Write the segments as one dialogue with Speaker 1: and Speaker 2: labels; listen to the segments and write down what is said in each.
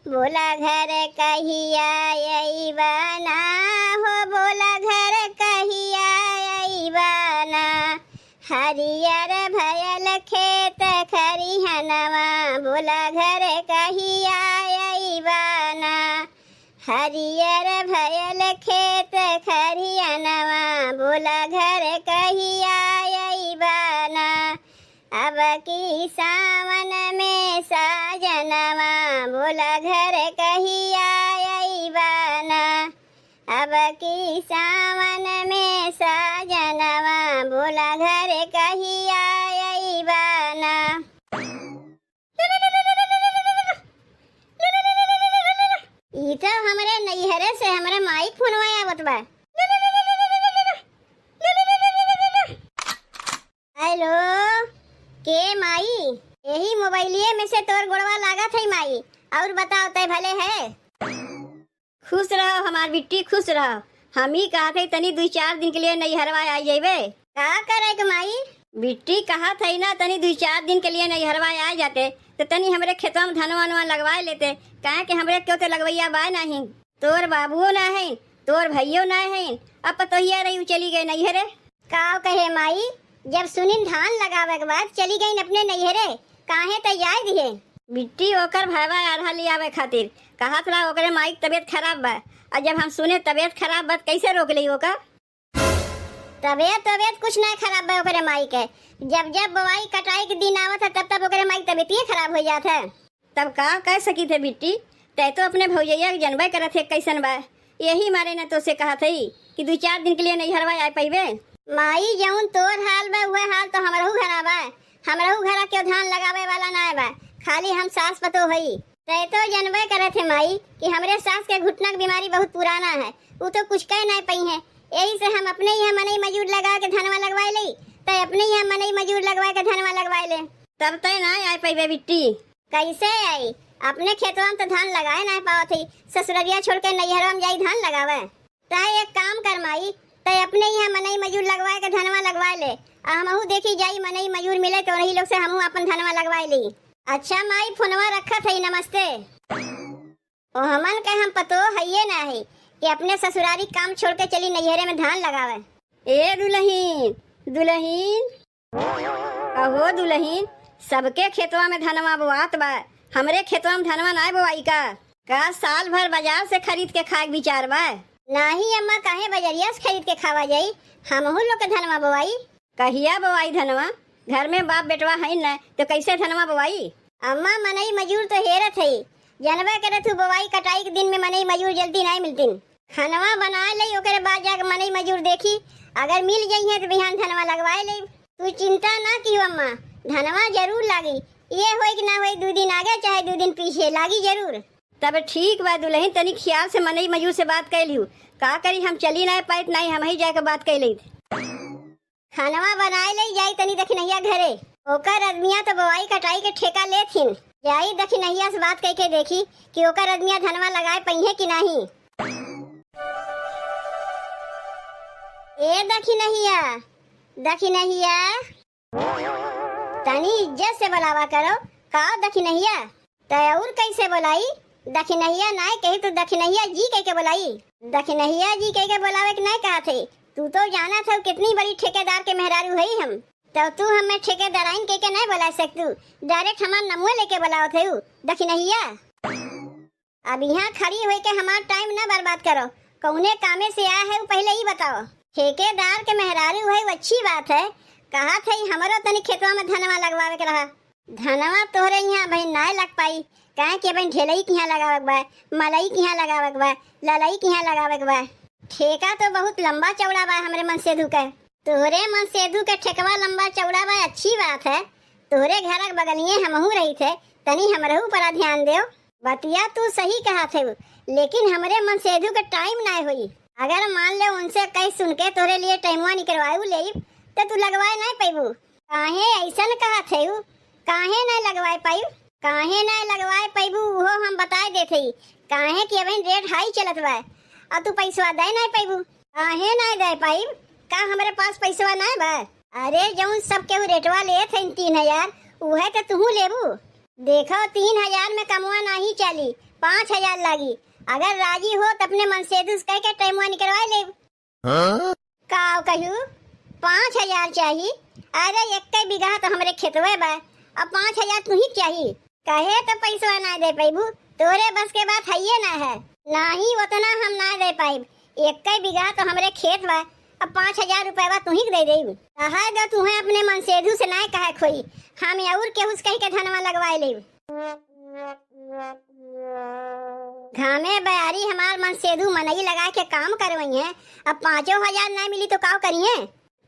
Speaker 1: बोला घर कहिया अइबाना हो, बोला घर कहिया अइबाना। हरियर भयल खेत खरिहनवा, बोला घर कहिया अइबाना। हरियर भयल खेत खरिहनवा, बोला घर कहिया अइबाना। अब की सावन में साजनवा, बोला घर कहिया अइबाना। अब की सावन में साजनवा, बोला घर कहिया अइबाना। ई तो हमरे नैहरे से हमरे माई फोनवा आवत बा। हेलो, के माई? यही मोबाइलिए में से तोर गोड़वा लागत है माई। और बताओ तय भले है? खुश रहो हमार बिट्टी, खुश रहो। हम ही कहा थे तनी 2-4 दिन के लिए नैहरवा आ जाइबे। का करे के माई? बिट्टी कहा थे ना तनी 2-4 दिन के लिए नैहरवा आ जाते तो तनी हमरे खेतवा में धनवा वनवा लगवा लेते। कहे कि हमरे क्यों तो लगवैया बा नहीं, तोर बाबुओ ना है, तोर भैयो ना है, अब पतोहिया रही चली गई नैहरे। का कहे माई? जब सुनिन धान लगावे के बाद चली गई अपने नैहरे, काहे तैयार दिए? बिट्टी ओकर भावा आधा ले आवे खातिर कहा था ओकरे माई की तबीयत खराब बा। और जब हम सुने तबीयत खराब बा कैसे रोक ली ओकर? तबीयत कुछ नहीं खराब बा ओकरे माई के। जब जब बुआई कटाई के दिन आवत है तब तब ओकरे माई की तबीयत खराब हो जात है। तब का कह सकी थे बिट्टी? तय तो अपने भौजैया के जनबे करत है कैसन बा। यही मारे न तो से कहा थी कि 2-4 दिन के लिए नैहरवा आ पाइबे। माई जौन तोर हाल बा वह हाल तो हमरहू घरा बा। हमरहू घरा क्यों धान लगावे वाला ना बा, खाली हम सास पतो हई। तय तो जनबे करे थे माई कि हमरे सास के घुटना की बीमारी बहुत पुराना है, वो तो कुछ कह नहीं पई है। यही से हम अपने ही मनई मजूर लगा के धनवा लगवाए ले। तय अपने ही मनई मजूर लगवा के धनवा लगवाए ले। तब तय ना आ पाइबे बिट्टी। कैसे आई? अपने खेतवा में तो धान लगाए नहीं पावत थी, ससुररिया छोड़ के नैहरवा में जाई धान लगावे। तय एक काम कर माई, तय अपने यहाँ मनई मजूर लगवाए के धनवा लगवा ले। हमहू देखी जाई मनई मजूर मिले तो वही लोग से हमहू अपन धनवा लगवाए ली। अच्छा माई फोनवा रखत है, नमस्ते। ओ हमन के हम पतो हइये ना है कि अपने ससुरारी काम छोड़ के चली नैहरे में धान लगावे। ए दुल्हीन, दुल्हीन अहो दुल्हीन, सबके खेतवा में धनवा बोआत बा, हमरे खेतवा में धनवा ना बोआई का साल भर बाजार से खरीद के खाए विचार बा? नहीं अम्मा, काहे बजरिया से खरीद के खावा जाई? हमहू लोग के धनवा बोवाई। कहिया बोवाई धनवा? घर में बाप बेटवा है न तो कैसे धनवा बोवाई? अम्मा मनई मजूर तो हेरत है, जनबे करे तू बोवाई कटाई के दिन में मनई मजूर जल्दी नहीं मिलतीन। धनवा बना ले ओकरे बाद जाके मनई मजूर देखी, अगर मिल जाई है तो बिहान धनवा लगवाए ले। तू चिंता ना कियो अम्मा, धनवा जरूर लागी। ये होई कि ना होई 2 दिन आगे चाहे 2 दिन पीछे लागी जरूर। तब ठीक बा दुल्हन, तनी ख्याल से मनई मजूर से बात कर लियो। का करी हम चली नहीं पाई नहीं, हम ही जाके बात कर ली। खानवा बनाए ले जाई तनी दखिनैया घरे, ओकर आदमिया तो बोवाई कटाई के ठेका लेथिन। जाई दखिनैया से बात करके देखी कि ओकर आदमिया धनवा लगाए पइहे कि नहीं। ए दखिनैया, दखिनैया तनी इज्जत से बुलावा करो। का दखिनैया? तय और कैसे बुलाई? दखिनैया नहीं कही तो दखिनैया जी कह के बुलाई। दखिनैया जी कह के बुलावे के नहीं कहा थे। तू तो जाना था कितनी बड़ी ठेकेदार के मेहरारू है हम, तो तू हमें ठेकेदाराइन कह के नहीं बुला सकतू, डायरेक्ट हमार नमुआ लेके बुलाओ थे दखिनैया। अब यहाँ खड़ी हुई के हमार टाइम ना बर्बाद करो। कौने कामे से आया है वो पहले ही बताओ। ठेकेदार के मेहरारू है वो अच्छी बात है, कहा थे हमारो तनी खेतवा में धनवा लगवावे के रहा। धनवा तोहरे यहाँ भाई ना लग पाई, कहे कि भाई ढेलई के यहाँ लगावे के बा, मलई के यहाँ लगावे के बा, ललई के यहाँ लगावे के बा। ठेका तो बहुत लंबा चौड़ा बा हमरे मनसेधु के। तोहरे मनसेधु के ठेकवा लंबा चौड़ा बा, अच्छी बात है। तोहरे घर के बगलिए हमहू रही थे, तनी हमरहू पर ध्यान देव। बतिया तू सही कहा थे, लेकिन हमरे मनसेधु के टाइम ना हुई। अगर मान ले उनसे कहीं सुन के तोरे लिए टाइमवा निकलवाऊ ले तो तू लगवाए नहीं पैबू। काहे ऐसन कहा थे? काहे नहीं लगवाए पाई? काहे नहीं लगवाए पैबू वो हम बताए देते। काहे कि अभी रेट हाई चलत बा और तू पैसा दे नहीं पैबू। काहे नहीं दे पाई? का हमारे पास पैसा नहीं बा? अरे जौन सब केहू रेटवा ले थे 3000 उहे तो तू लेबू। देखो 3,000 में कमवा नहीं चली, 5,000 लगी। अगर राजी हो तो अपने मन से कह के टाइम निकलवा ले। का कहू 5,000 चाहिए? अरे 1 बीघा तो हमरे खेतवे बा, अब 5,000 तू ही चाहिए। कहे तो पैसा ना दे पैबू, तोरे बस के बात है ना है, नहीं उतना हम ना दे पाइब। 1 बीघा तो हमरे खेत बा, अब 5,000 रुपया तू ही दे देबू। कहा दो तुम्हें अपने मन से ना कहे खोई, हम और केहू कह के धनवा लगवाए ले। घामे बयारी हमार मन सेधु मनई लगा के काम करवई है, अब 5,000 ना मिली तो काव करिए?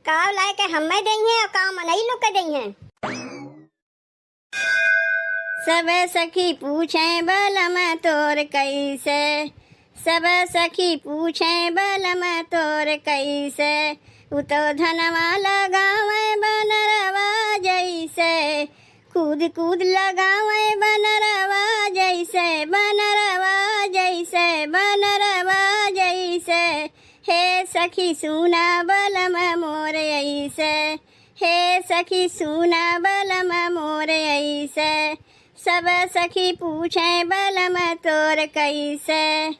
Speaker 1: काव लाए के हमें दई है और काव मनई लोग के दई है। सब सखी पूछे बलम तोर कैसे, सब सखी पूछे बलम तोर कैसे, उतो धनवा लगावे बनरवा जैसे, कूद कूद लगावे बनरवा जैसे, बनरवा जैसे, बनरवा जैसे। हे सखी सुना बलम मोर ऐसे, हे सखी सुना बलम मोर ऐसे, सब सखी पूछे बलम तोर कैसे,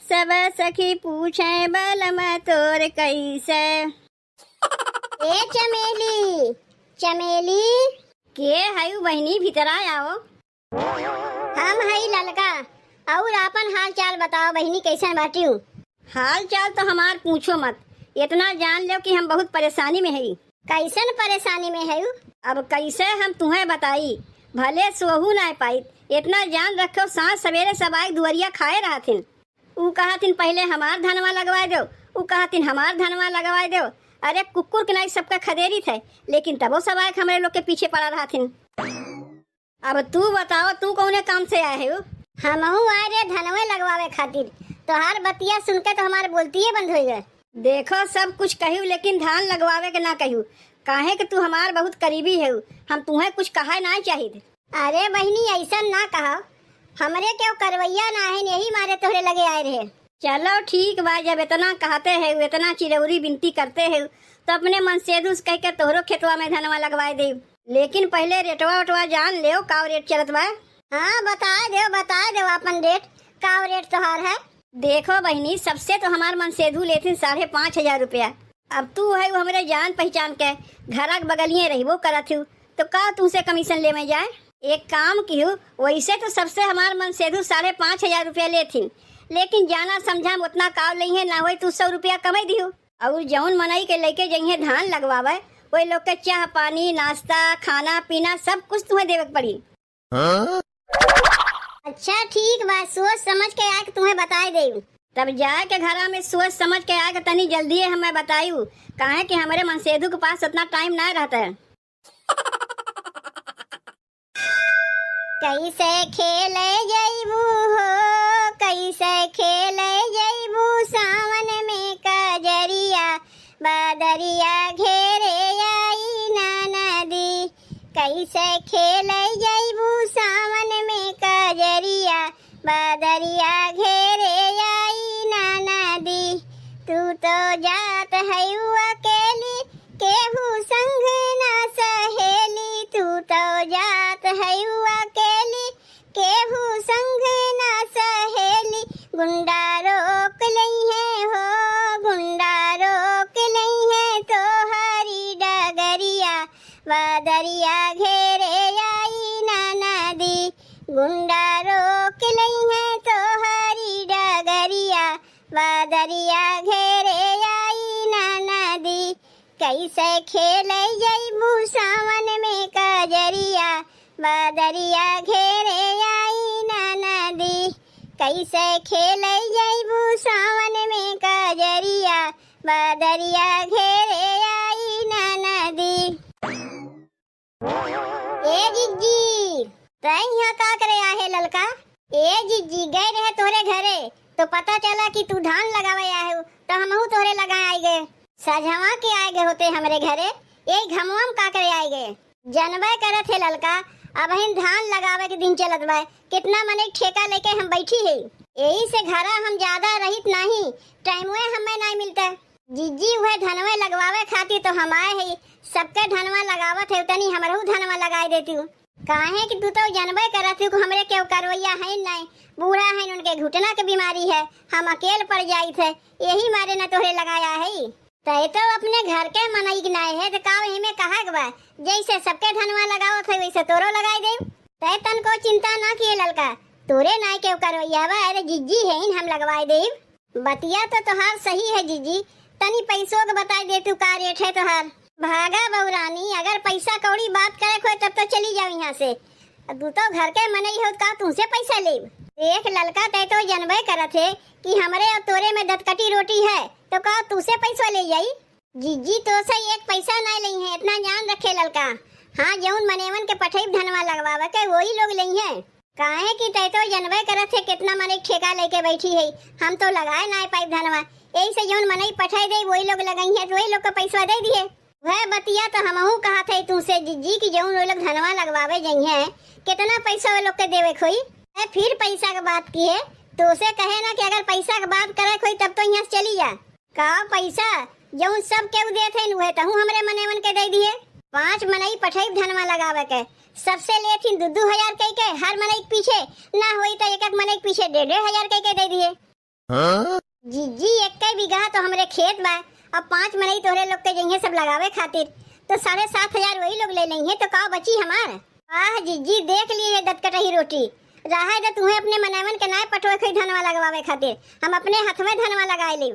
Speaker 1: सब सखी पूछे बलम तोर कैसे। ए चमेली चमेली के हयू बहनी भीतर आओ। हम हई ललका, और आपन हाल चाल बताओ बहनी कैसन बाटी हूँ? हाल चाल तो हमार पूछो मत, इतना जान लो कि हम बहुत परेशानी में है। कैसन परेशानी में है? अब कैसे हम तुम्हें बताई, भले सोहू ना पाई। इतना जान रखो सांझ सवेरे सब आए दुआरिया खाए रहा थिन। ऊ कहा थिन पहले हमार धनवा लगवा दो, ऊ कहा थिन हमार धनवा लगवा दो। अरे कुकुर के नाई सबका खदेरी थे, लेकिन तबो सब आए हमारे लोग के पीछे पड़ा रहा थिन। अब तू बताओ तू कौने काम से आए हो? हमहू आए रे धनवे लगवावे खातिर, तोहार बतिया सुन के तो हमारे बोलती ही बंद हो गए। देखो सब कुछ कहू लेकिन धान लगवावे के ना कहू, काहे कि तू हमार बहुत करीबी है, हम तुम्हें कुछ कहा ना चाहिए। अरे बहनी ऐसा ना कहा, हमरे क्यों करवैया ना है, यही मारे तोहरे लगे आए रहे। चलो ठीक बा, जब इतना कहते है, इतना चिरौरी विनती करते है, तो अपने मन से दूस कह के तोहरो खेतवा में धनवा लगवाए दे। लेकिन पहले रेटवा वटवा जान ले, का रेट चलत बा? हाँ बता दो अपन रेट, का रेट तोहार है? देखो बहनी, सबसे तो हमार मन सेधु लेथिन 5,500 रुपया। अब तू है वो हमारे जान पहचान के घर बगलिए रही वो करत हूँ, तो का तुमसे कमीशन ले में जाए? एक काम की हूँ, वैसे तो सबसे हमार मन सेधु 5,500 रुपया लेथिन, लेकिन जाना समझा उतना काव नहीं है, ना हो तू 100 रुपया कमाई दी हो। और जौन मनई के लेके जइए धान लगवावे, वही लोग के चाह पानी नाश्ता खाना पीना सब कुछ तुम्हें देवे पड़ी। अच्छा ठीक बा, सोच समझ के आके तुम्हें बताए दे। तब जाए के घर में सोच समझ के आके तनी जल्दी हमें बतायू, काहे कि हमारे मनसेधु के पास उतना टाइम ना रहता है। कैसे खेले जइबू हो, कैसे खेले जइबू सावन में कजरिया, बदरिया घेरे आई ना नदी। कैसे खेले जइबू सावन में कजरिया, बदरिया घेरे आई ना नदी। तू तो जात है अकेली, केहू संग ना सहेली। तू तो जात है अकेली, केहू संग ना सहेली। गुंडा रोक लई है हो, गुंडा रोक लई है तो हरी डगरिया, बदरिया घेरे आई ना नदी। गुंडा रोक लई है तो हरी डगरिया, बदरिया घेरे आई ना नदी। कैसे खेले जइबू सावन में कजरिया, बदरिया घेरे आई ना नदी। कैसे खेले जइबू सावन में कजरिया, बदरिया घेरे आई ना नदी। ए जिज्जी तै यहाँ का करे आहे ललका? ए जिज्जी गए रहे तोहरे घरे तो पता चला कि तू धान लगावे आए हो, तो हमहू तोहरे लगा आए गए। सजवा के आए गए होते हमरे घरे, ये घमवाम का करे आए गए? जनबे करत है ललका, अब हम धान लगावे के दिन चलत बा, कितना मने ठेका लेके हम बैठी है। यही से घरा हम ज्यादा रहित नहीं, टाइमवे हमें नहीं मिलता। जिज्जी हुए धनवे लगवावे खातिर तो हम आए है, सबके धनवा लगावत है, तनी हमरहू धनवा लगाए देती हूँ। काहे कि तू तो जानबे करत हूँ हमरे केहू करवैया है नहीं, बूढ़ा है उनके घुटना के बीमारी है, हम अकेले पड़ जाई थे, यही मारे न तोहरे लगाया है। तय तो अपने घर के मनई गिनाए है तो का में कहा बा जैसे सबके धनवा लगाओ थे वैसे तोरो लगाई दे। तय तन को चिंता ना किए ललका, तोरे नाय केहू करवैया बा, अरे जिज्जी है हम लगवाई दे। बतिया तो तोहार सही है जीजी, तनी पैसों के बता दे तू का रेट है तोहार। भागा बउरानी, अगर पैसा कौड़ी बात करे खोए तब तो चली जाओ यहाँ से, तू तो घर के मनई हो का तुमसे पैसा ले। देख ललका तय तो जानबे करत है कि हमरे और तोरे में दतकटी रोटी है, तो का तुसे पैसा ले जाई। जीजी तो से एक पैसा नहीं ली है, इतना जान रखे ललका। हाँ जौन मनेवन के पठेब धनवा लगवावे के वही लोग ली है, काहे कि तय तो जानबे करत है कितना मने ठेका लेके बैठी है, हम तो लगाए ना पाइप धनवा, यही से जौन मनई पठाई दे वही लोग लगाई है, वही लोग का पैसा दे दिए। वह बतिया तो हमहू कहा थे तुमसे जीजी की जौन वो लोग धनवा लगवावे जई है, कितना पैसा वो लोग के देवे खोई। फिर पैसा की बात की है तो उसे कहे ना कि अगर पैसा की बात करे कोई तब तो यहाँ से चली जा। का पैसा जौन सब केहू दे थे वह तहू हमरे मनेवन के दे दिए। 5 मनई पठेब धनवा लगावे के, सबसे ले थी 2-2 हजार कह के, हर मनई के पीछे ना होई तो एक मनई के पीछे 1.5 हजार कह के दे दिए। जीजी 1 बीघा तो हमरे खेत बा, अब 5 मनई तोहरे लोग के जइहे सब लगावे खातिर, तो 7.5 हजार वही लोग ले लेंगे, तो का बची हमार। आह जीजी देख लिए दतकटही रोटी रहा है, तो तुम्हें अपने मनेवन के नाय पटवे धनवा लगवावे खातिर, हम अपने हाथ में धनवा लगाए ली।